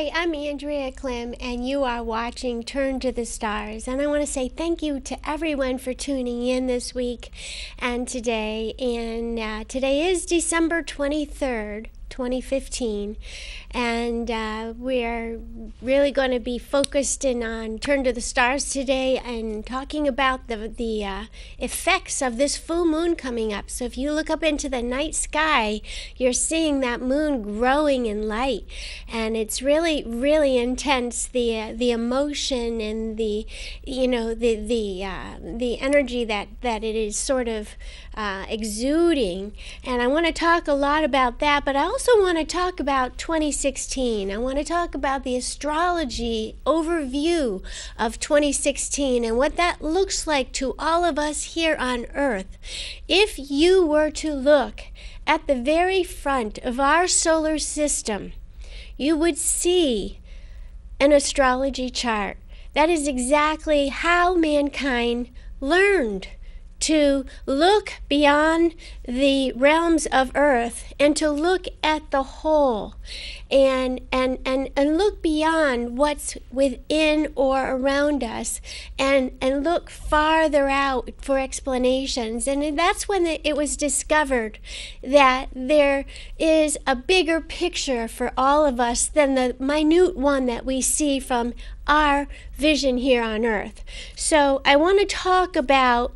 Hi, I'm Andrea Klim, and you are watching Turn to the Stars. And I want to say thank you to everyone for tuning in this week and today. And today is December 23rd, 2015. And we're really going to be focused in on Turn to the Stars today and talking about the effects of this full moon coming up. So if you look up into the night sky, you're seeing that moon growing in light, and it's really, really intense. The emotion and the energy that it is sort of exuding. And I want to talk a lot about that, but I also want to talk about 2016. I want to talk about the astrology overview of 2016 and what that looks like to all of us here on Earth. If you were to look at the very front of our solar system, you would see an astrology chart. That is exactly how mankind learned to look beyond the realms of Earth and to look at the whole and look beyond what's within or around us and look farther out for explanations. And that's when it was discovered that there is a bigger picture for all of us than the minute one that we see from our vision here on Earth. So I want to talk about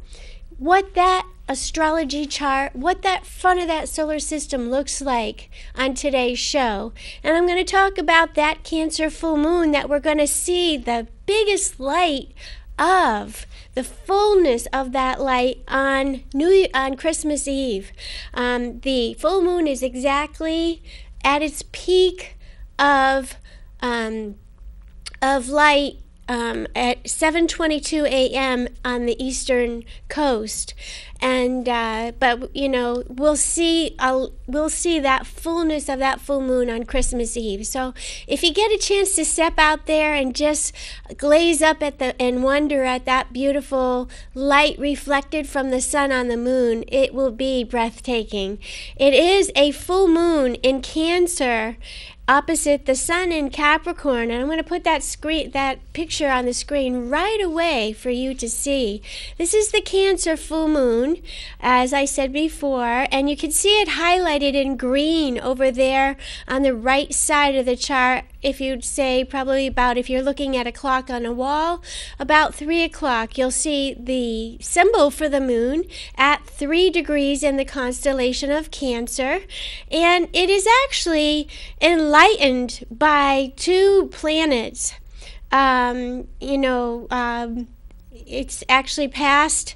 what that astrology chart, what that front of that solar system looks like on today's show. And I'm going to talk about that Cancer full moon that we're going to see the biggest light of the fullness of that light on Christmas Eve. The full moon is exactly at its peak of light at 7:22 a.m. on the eastern coast, and but we'll see that fullness of that full moon on Christmas Eve. So if you get a chance to step out there and just glaze up and wonder at that beautiful light reflected from the sun on the moon, it will be breathtaking. It is a full moon in Cancer, opposite the sun in Capricorn, and I'm going to put that picture on the screen right away for you to see. This is the Cancer full moon, as I said before, and you can see it highlighted in green over there on the right side of the chart. If you'd say probably about, if you're looking at a clock on a wall, about 3 o'clock, you'll see the symbol for the moon at 3 degrees in the constellation of Cancer. And it is actually enlightened by two planets. It's actually past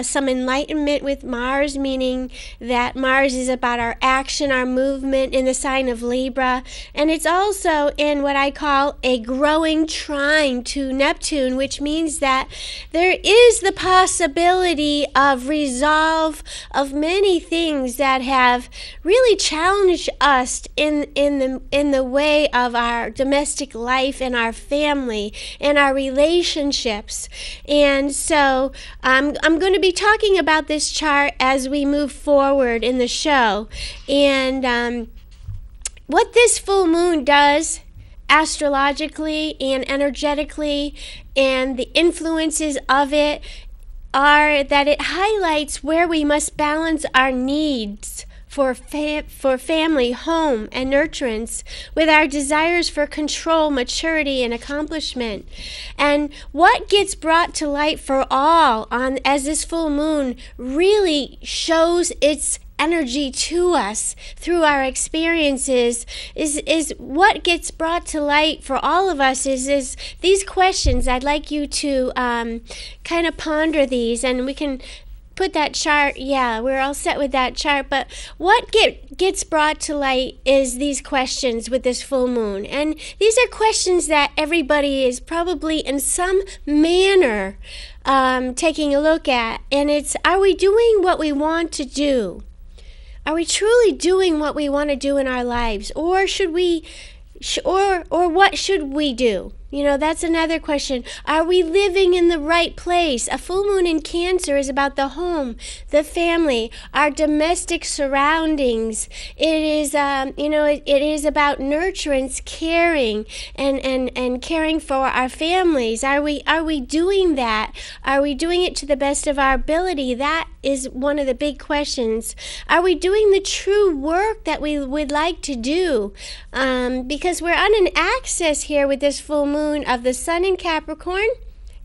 some enlightenment with Mars, meaning that Mars is about our action, our movement in the sign of Libra. And it's also in what I call a growing trine to Neptune, which means that there is the possibility of resolve of many things that have really challenged us in the way of our domestic life and our family and our relationships. And so I'm going to be talking about this chart as we move forward in the show. And what this full moon does astrologically and energetically, and the influences of it, are that it highlights where we must balance our needs for family, home, and nurturance with our desires for control, maturity, and accomplishment. And what gets brought to light for all as this full moon really shows its energy to us through our experiences is what gets brought to light for all of us is these questions. I'd like you to kind of ponder these, and we can put that chart. Yeah, we're all set with that chart. But what gets brought to light is these questions with this full moon. And these are questions that everybody is probably in some manner taking a look at. And it's, are we doing what we want to do? Are we truly doing what we want to do in our lives? Or should we, or what should we do? That's another question. Are we living in the right place? A full moon in Cancer is about the home, the family, our domestic surroundings. It is, it is about nurturance, caring, and caring for our families. Are we doing that? Are we doing it to the best of our ability? That is one of the big questions. Are we doing the true work that we would like to do? Because we're on an axis here with this full moon of the sun in Capricorn,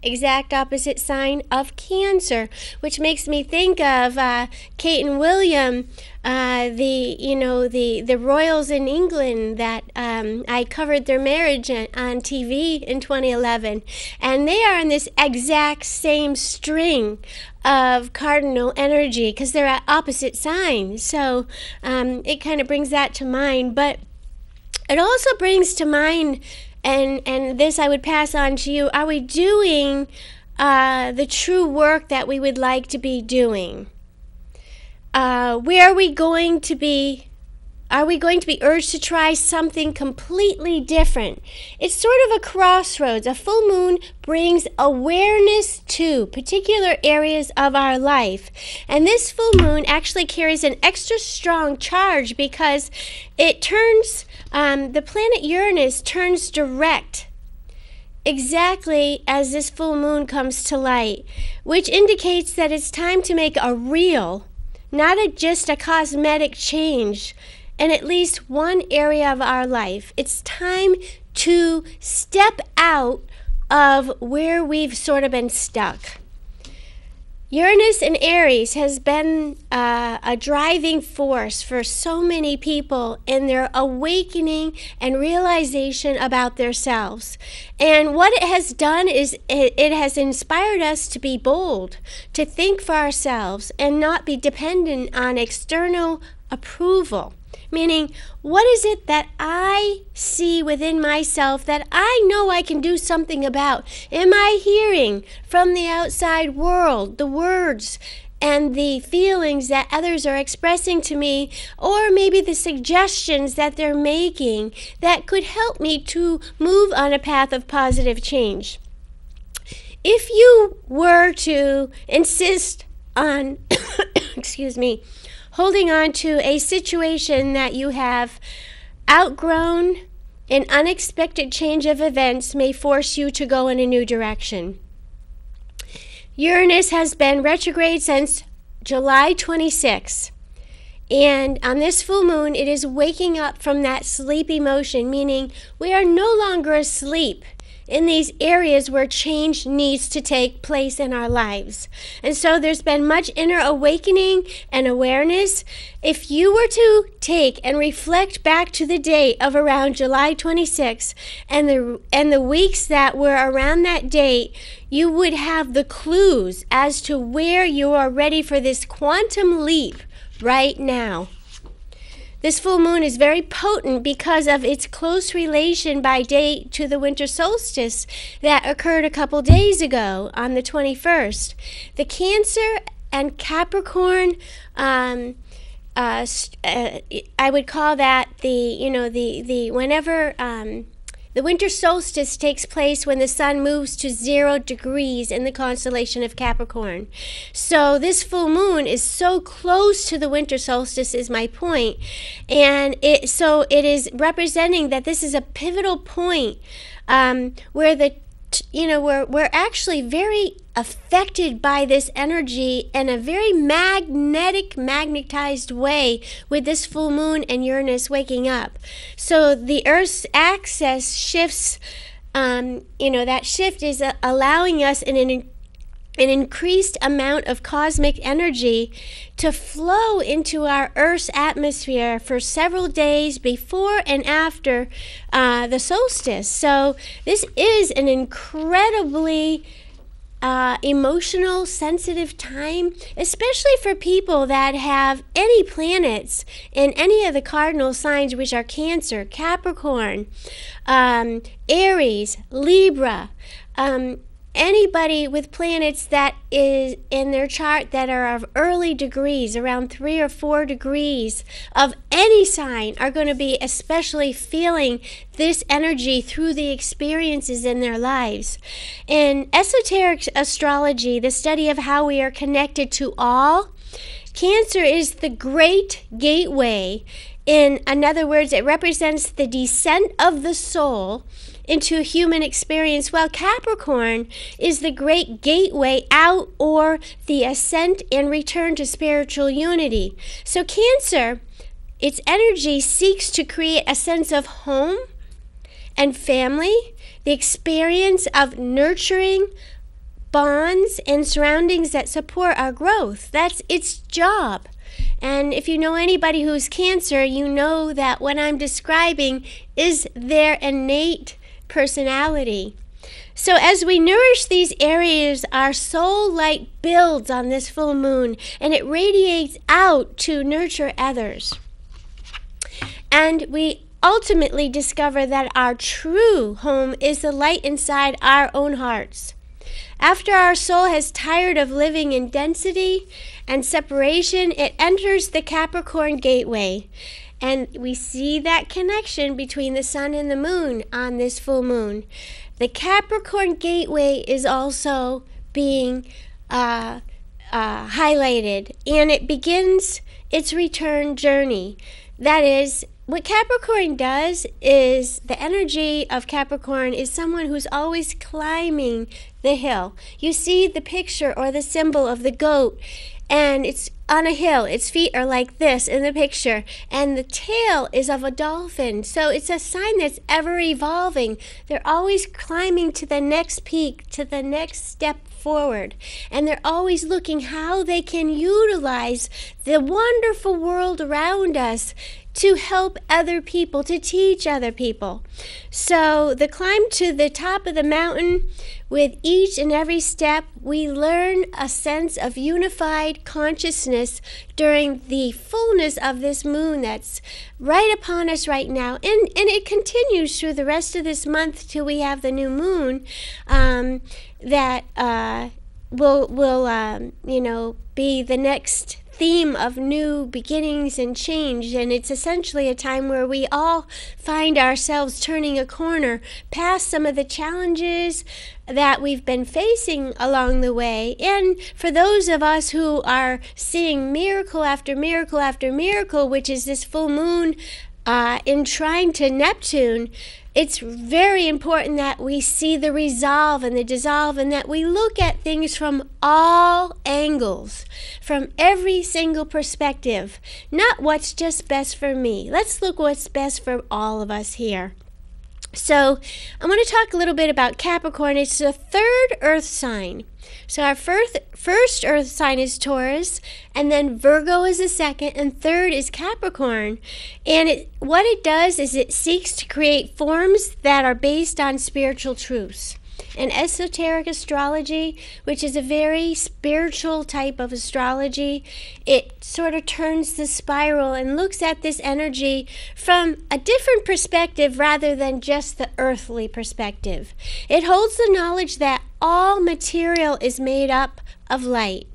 exact opposite sign of Cancer, which makes me think of Kate and William, the royals in England that I covered their marriage on TV in 2011, and they are on this exact same string of cardinal energy because they're at opposite signs. So it kind of brings that to mind, but it also brings to mind, and this I would pass on to you, are we doing the true work that we would like to be doing? Where are we going to be? Are we going to be urged to try something completely different? It's sort of a crossroads. A full moon brings awareness to particular areas of our life. And this full moon actually carries an extra strong charge because it turns, the planet Uranus turns direct exactly as this full moon comes to light, which indicates that it's time to make a real, not just a cosmetic change in at least one area of our life. It's time to step out of where we've sort of been stuck. Uranus in Aries has been a driving force for so many people in their awakening and realization about themselves. And what it has done is it has inspired us to be bold, to think for ourselves, and not be dependent on external approval. Meaning, what is it that I see within myself that I know I can do something about? Am I hearing from the outside world the words and the feelings that others are expressing to me, or maybe the suggestions that they're making that could help me to move on a path of positive change? If you were to insist on, excuse me, holding on to a situation that you have outgrown, an unexpected change of events may force you to go in a new direction. Uranus has been retrograde since July 26. And on this full moon, it is waking up from that sleepy motion, meaning we are no longer asleep in these areas where change needs to take place in our lives. And so there's been much inner awakening and awareness. If you were to take and reflect back to the date of around July 26 and the weeks that were around that date, you would have the clues as to where you are ready for this quantum leap right now. This full moon is very potent because of its close relation by date to the winter solstice that occurred a couple days ago on the 21st. The Cancer and Capricorn, I would call that whenever the winter solstice takes place when the sun moves to 0 degrees in the constellation of Capricorn. So this full moon is so close to the winter solstice is my point. And it is representing that this is a pivotal point where we're actually very affected by this energy in a very magnetized way with this full moon and Uranus waking up. So the Earth's axis shifts, that shift is allowing us an increased amount of cosmic energy to flow into our Earth's atmosphere for several days before and after the solstice. So this is an incredibly emotional, sensitive time, especially for people that have any planets in any of the cardinal signs, which are Cancer, Capricorn, Aries, Libra. anybody with planets that is in their chart that are of early degrees, around 3 or 4 degrees of any sign, are going to be especially feeling this energy through the experiences in their lives. In esoteric astrology, the study of how we are connected to all, Cancer is the great gateway. In other words, it represents the descent of the soul into human experience, while Capricorn is the great gateway out, or the ascent and return to spiritual unity. So Cancer, its energy seeks to create a sense of home and family, the experience of nurturing bonds and surroundings that support our growth. That's its job. And if you know anybody who's Cancer, you know that what I'm describing is their innate personality. So as we nourish these areas, our soul light builds on this full moon, and it radiates out to nurture others. And we ultimately discover that our true home is the light inside our own hearts. After our soul has tired of living in density and separation, it enters the Capricorn gateway. And we see that connection between the sun and the moon on this full moon. The Capricorn gateway is also being highlighted, and it begins its return journey. That is, what Capricorn does is, the energy of Capricorn is someone who's always climbing the hill. You see the picture or the symbol of the goat, and it's on a hill. Its feet are like this in the picture, and the tail is of a dolphin. So it's a sign that's ever evolving. They're always climbing to the next peak, to the next step forward, and they're always looking how they can utilize the wonderful world around us to help other people, to teach other people. So the climb to the top of the mountain, with each and every step, we learn a sense of unified consciousness during the fullness of this moon that's right upon us right now. And it continues through the rest of this month till we have the new moon that will be the next theme of new beginnings and change. And it's essentially a time where we all find ourselves turning a corner past some of the challenges that we've been facing along the way. And for those of us who are seeing miracle after miracle after miracle, which is this full moon in trine to Neptune, it's very important that we see the resolve and the dissolve, and that we look at things from all angles, from every single perspective, not what's just best for me. Let's look what's best for all of us here. So I'm going to talk a little bit about Capricorn. It's the third earth sign. So our first earth sign is Taurus, and then Virgo is the second, and third is Capricorn. And what it does is it seeks to create forms that are based on spiritual truths. In esoteric astrology, which is a very spiritual type of astrology, it sort of turns the spiral and looks at this energy from a different perspective rather than just the earthly perspective. It holds the knowledge that all material is made up of light,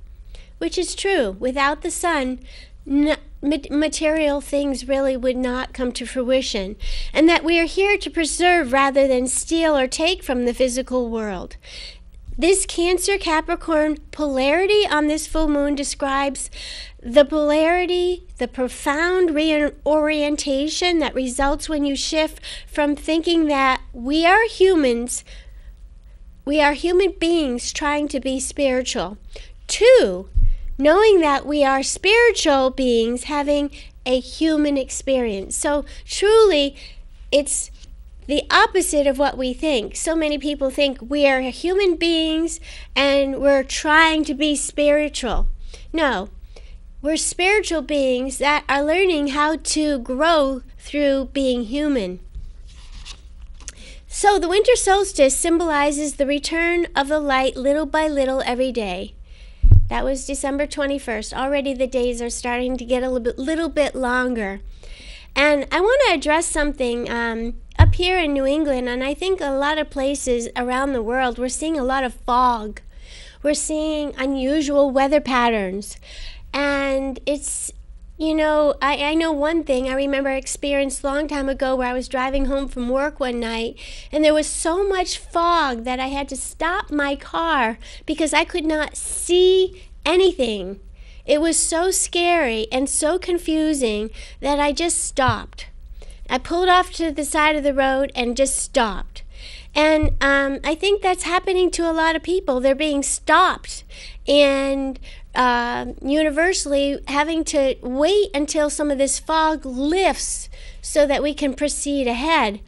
which is true. Without the sun, material things really would not come to fruition, and that we are here to preserve rather than steal or take from the physical world. This Cancer Capricorn polarity on this full moon describes the polarity, the profound reorientation that results when you shift from thinking that we are human beings trying to be spiritual, to knowing that we are spiritual beings having a human experience. So truly, it's the opposite of what we think. So many people think we are human beings and we're trying to be spiritual. No, we're spiritual beings that are learning how to grow through being human. So the winter solstice symbolizes the return of the light little by little every day. That was December 21st. Already the days are starting to get a little bit longer. And I want to address something. Up here in New England, and I think a lot of places around the world, we're seeing a lot of fog. We're seeing unusual weather patterns. And it's, I know one thing I remember I experienced a long time ago where I was driving home from work one night, and there was so much fog that I had to stop my car because I could not see anything. It was so scary and so confusing that I just stopped. I pulled off to the side of the road and just stopped. And I think that's happening to a lot of people. They're being stopped and universally having to wait until some of this fog lifts so that we can proceed ahead.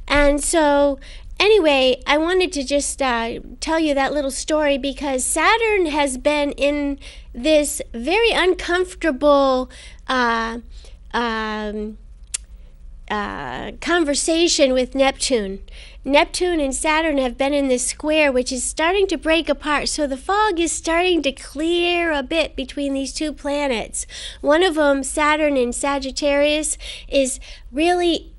And so anyway, I wanted to just tell you that little story because Saturn has been in this very uncomfortable conversation with Neptune. Neptune and Saturn have been in this square, which is starting to break apart. So the fog is starting to clear a bit between these two planets. One of them, Saturn in Sagittarius, is really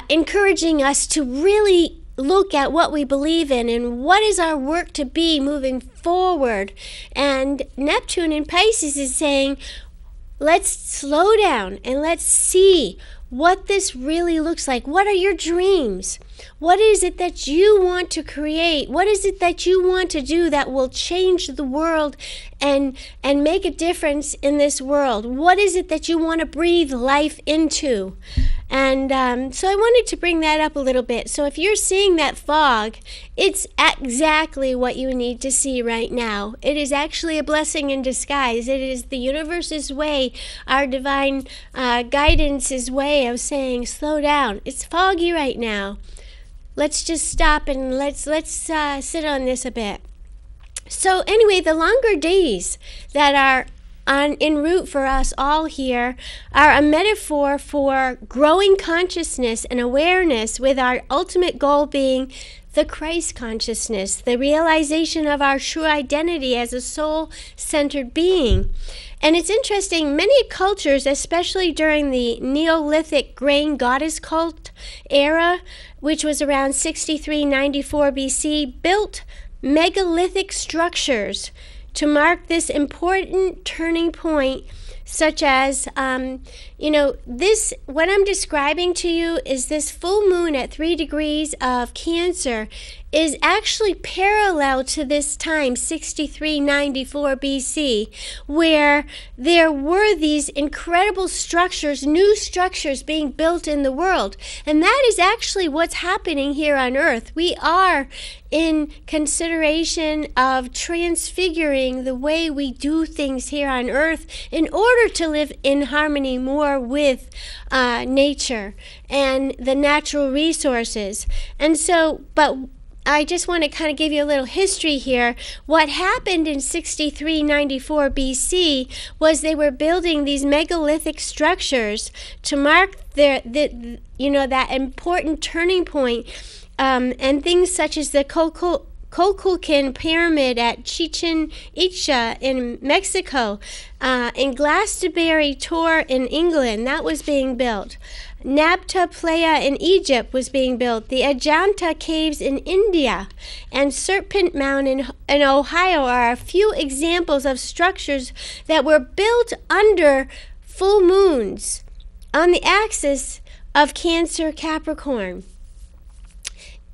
encouraging us to really look at what we believe in and what is our work to be moving forward. And Neptune in Pisces is saying, let's slow down and let's see what this really looks like. What are your dreams? What is it that you want to create? What is it that you want to do that will change the world and make a difference in this world? What is it that you want to breathe life into? And so I wanted to bring that up a little bit. So if you're seeing that fog, it's exactly what you need to see right now. It is actually a blessing in disguise. It is the universe's way, our divine guidance's way of saying, slow down. It's foggy right now. Let's just stop and let's sit on this a bit. So anyway, the longer days that are en route for us all here are a metaphor for growing consciousness and awareness, with our ultimate goal being the Christ consciousness, the realization of our true identity as a soul-centered being. And it's interesting, many cultures, especially during the Neolithic grain goddess cult era, which was around 6394 BC, built megalithic structures to mark this important turning point, such as, this, what I'm describing to you is this full moon at 3 degrees of Cancer is actually parallel to this time, 6394 BC, where there were these incredible structures, new structures being built in the world. And that is actually what's happening here on Earth. We are in consideration of transfiguring the way we do things here on Earth in order to live in harmony more with nature and the natural resources. And so, but I just want to kind of give you a little history here. What happened in 6394 BC was they were building these megalithic structures to mark that important turning point, and things such as the Kukulcan Pyramid at Chichen Itza in Mexico, in Glastonbury Tor in England, that was being built. Nabta Playa in Egypt was being built. The Ajanta Caves in India and Serpent Mound in Ohio are a few examples of structures that were built under full moons on the axis of Cancer Capricorn.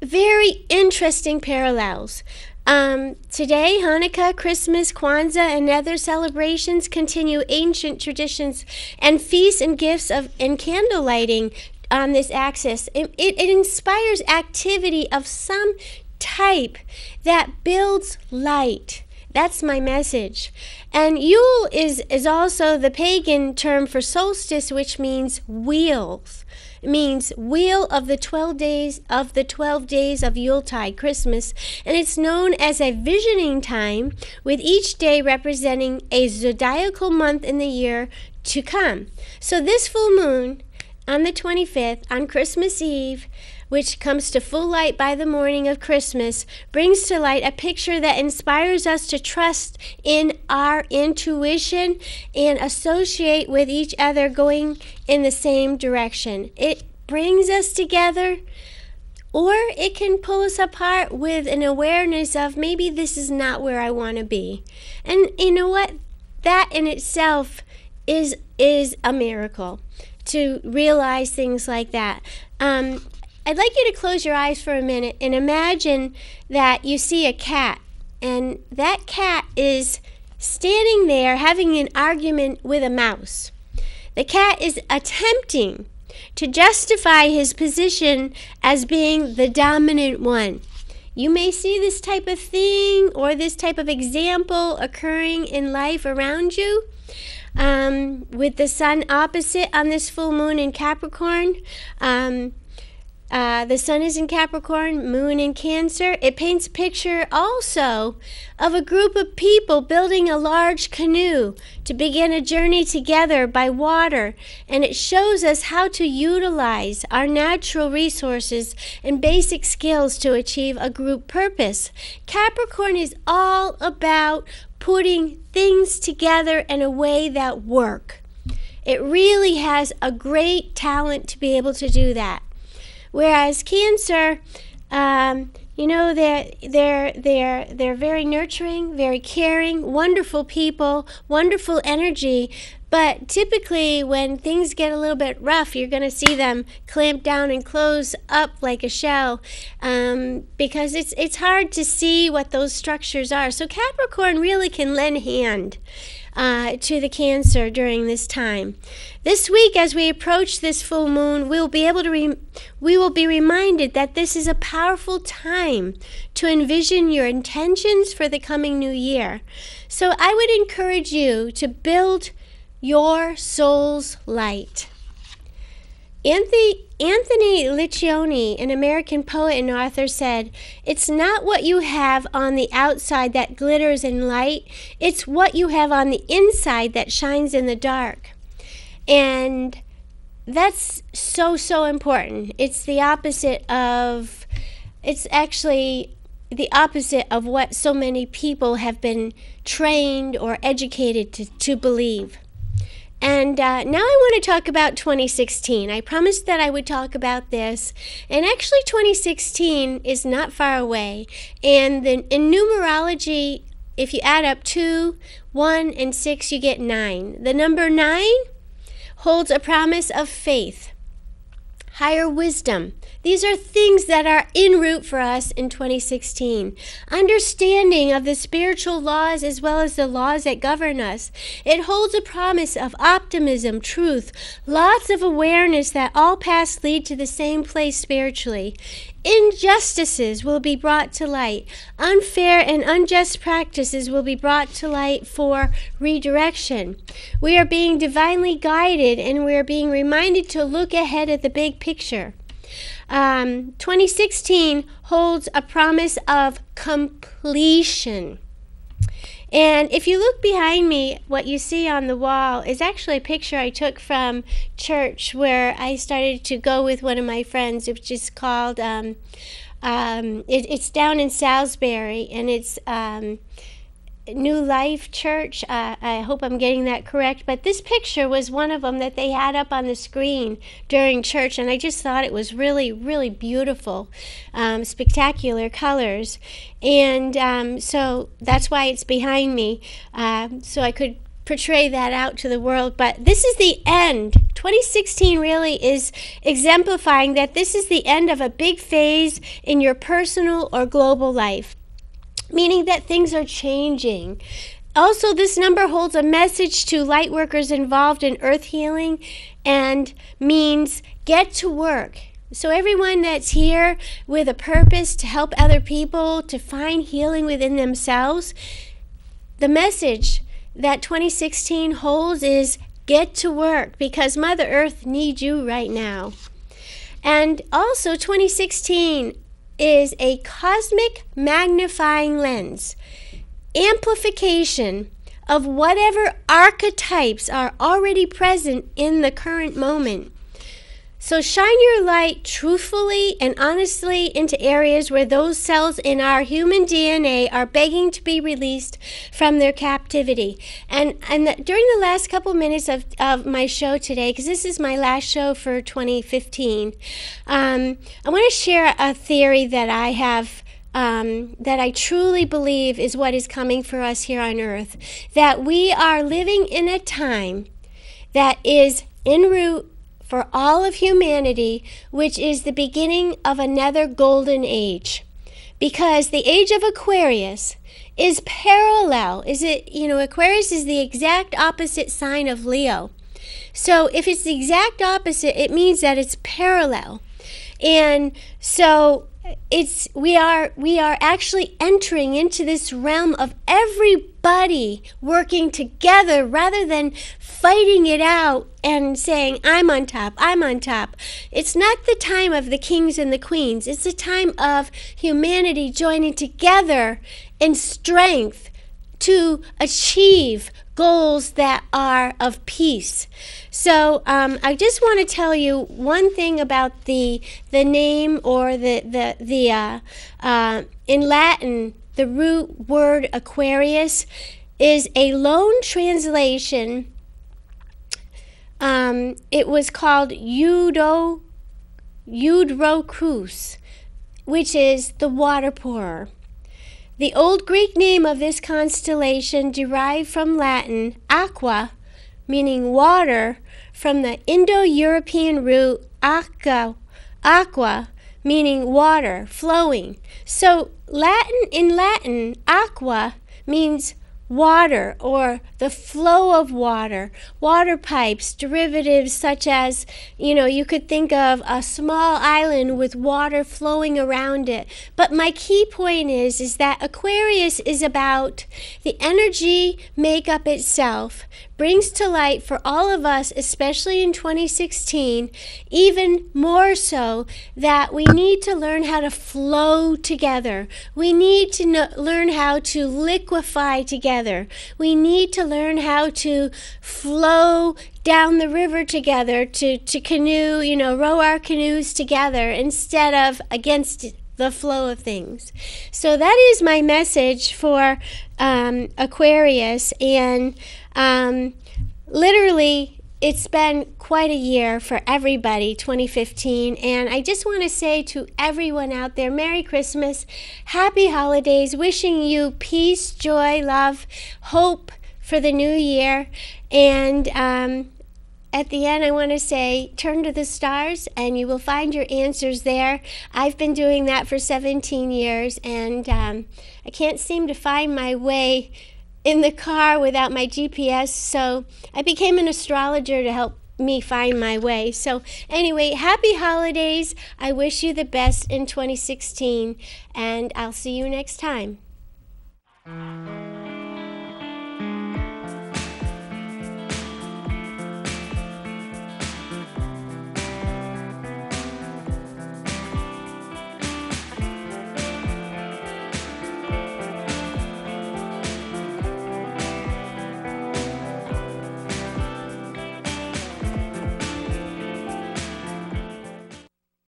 Very interesting parallels. Today, Hanukkah, Christmas, Kwanzaa, and other celebrations continue ancient traditions and feasts and gifts and candle lighting on this axis. It inspires activity of some type that builds light. That's my message. And Yule is also the pagan term for solstice, which means wheels. It means wheel of the 12 days of Yuletide, Christmas, and it's known as a visioning time, with each day representing a zodiacal month in the year to come. So this full moon on the 25th, on Christmas Eve, which comes to full light by the morning of Christmas, brings to light a picture that inspires us to trust in our intuition and associate with each other going in the same direction. It brings us together or it can pull us apart with an awareness of maybe this is not where I want to be. And you know what? That in itself is a miracle, to realize things like that. I'd like you to close your eyes for a minute and imagine that you see a cat, and that cat is standing there having an argument with a mouse. The cat is attempting to justify his position as being the dominant one. You may see this type of thing or this type of example occurring in life around you. With the sun opposite on this full moon in Capricorn. The sun is in Capricorn, moon in Cancer. It paints a picture also of a group of people building a large canoe to begin a journey together by water. And it shows us how to utilize our natural resources and basic skills to achieve a group purpose. Capricorn is all about putting things together in a way that work. It really has a great talent to be able to do that. Whereas Cancer, they're very nurturing, very caring, wonderful people, wonderful energy. But typically when things get a little bit rough, you're going to see them clamp down and close up like a shell, because it's hard to see what those structures are. So Capricorn really can lend hand to the Cancer during this time. This week, as we approach this full moon, we will be reminded that this is a powerful time to envision your intentions for the coming new year. So I would encourage you to build your soul's light. Anthony Liccioni, an American poet and author, said, "It's not what you have on the outside that glitters in light, it's what you have on the inside that shines in the dark." And that's so important. It's actually the opposite of what so many people have been trained or educated to believe. And now I want to talk about 2016. I promised that I would talk about this. And actually 2016 is not far away. And in numerology, if you add up 2, 1, and 6, you get 9. The number 9 holds a promise of faith, higher wisdom. These are things that are en route for us in 2016. Understanding of the spiritual laws as well as the laws that govern us. It holds a promise of optimism, truth, lots of awareness that all paths lead to the same place spiritually. Injustices will be brought to light. Unfair and unjust practices will be brought to light for redirection. We are being divinely guided, and we are being reminded to look ahead at the big picture. 2016 holds a promise of completion. And if you look behind me, what you see on the wall is actually a picture I took from church where I started to go with one of my friends, which is called, it's down in Salisbury, and it's New Life Church. I hope I'm getting that correct, but this picture was one of them that they had up on the screen during church, and I just thought it was really, really beautiful, spectacular colors, and so that's why it's behind me, so I could portray that out to the world. But this is the end. 2016 really is exemplifying that this is the end of a big phase in your personal or global life, meaning that things are changing. Also, this number holds a message to light workers involved in earth healing and means get to work. So everyone that's here with a purpose to help other people to find healing within themselves, the message that 2016 holds is get to work, because Mother Earth needs you right now. And also 2016 is a cosmic magnifying lens, amplification of whatever archetypes are already present in the current moment. So shine your light truthfully and honestly into areas where those cells in our human DNA are begging to be released from their captivity. And during the last couple minutes of my show today, because this is my last show for 2015, I want to share a theory that I have that I truly believe is what is coming for us here on Earth. That we are living in a time that is en route for all of humanity, which is the beginning of another golden age. Because the age of Aquarius is parallel. Aquarius is the exact opposite sign of Leo. So if it's the exact opposite, it means that it's parallel. And so we are actually entering into this realm of everybody working together rather than fighting it out and saying, I'm on top, I'm on top. It's not the time of the kings and the queens. It's the time of humanity joining together in strength to achieve goals that are of peace. So I just want to tell you one thing about the name, or in Latin, the root word Aquarius is a loan translation. It was called Eudrocus, which is the water pourer. The Old Greek name of this constellation derived from Latin aqua, meaning water, from the Indo-European root aqua, meaning water, flowing. So in Latin, aqua means water, or the flow of water, water pipes, derivatives such as, you could think of a small island with water flowing around it. But my key point is that Aquarius is about the energy makeup itself, brings to light for all of us, especially in 2016, even more so, that we need to learn how to flow together. We need to learn how to liquefy together. We need to learn how to flow down the river together, to canoe, row our canoes together instead of against the flow of things. So that is my message for Aquarius. And literally, it's been quite a year for everybody, 2015, and I just want to say to everyone out there, Merry Christmas, Happy Holidays, wishing you peace, joy, love, hope for the new year. And at the end, I want to say, turn to the stars and you will find your answers there. I've been doing that for 17 years, and I can't seem to find my way in the car without my GPS, so I became an astrologer to help me find my way. So anyway, happy holidays. I wish you the best in 2016, and I'll see you next time.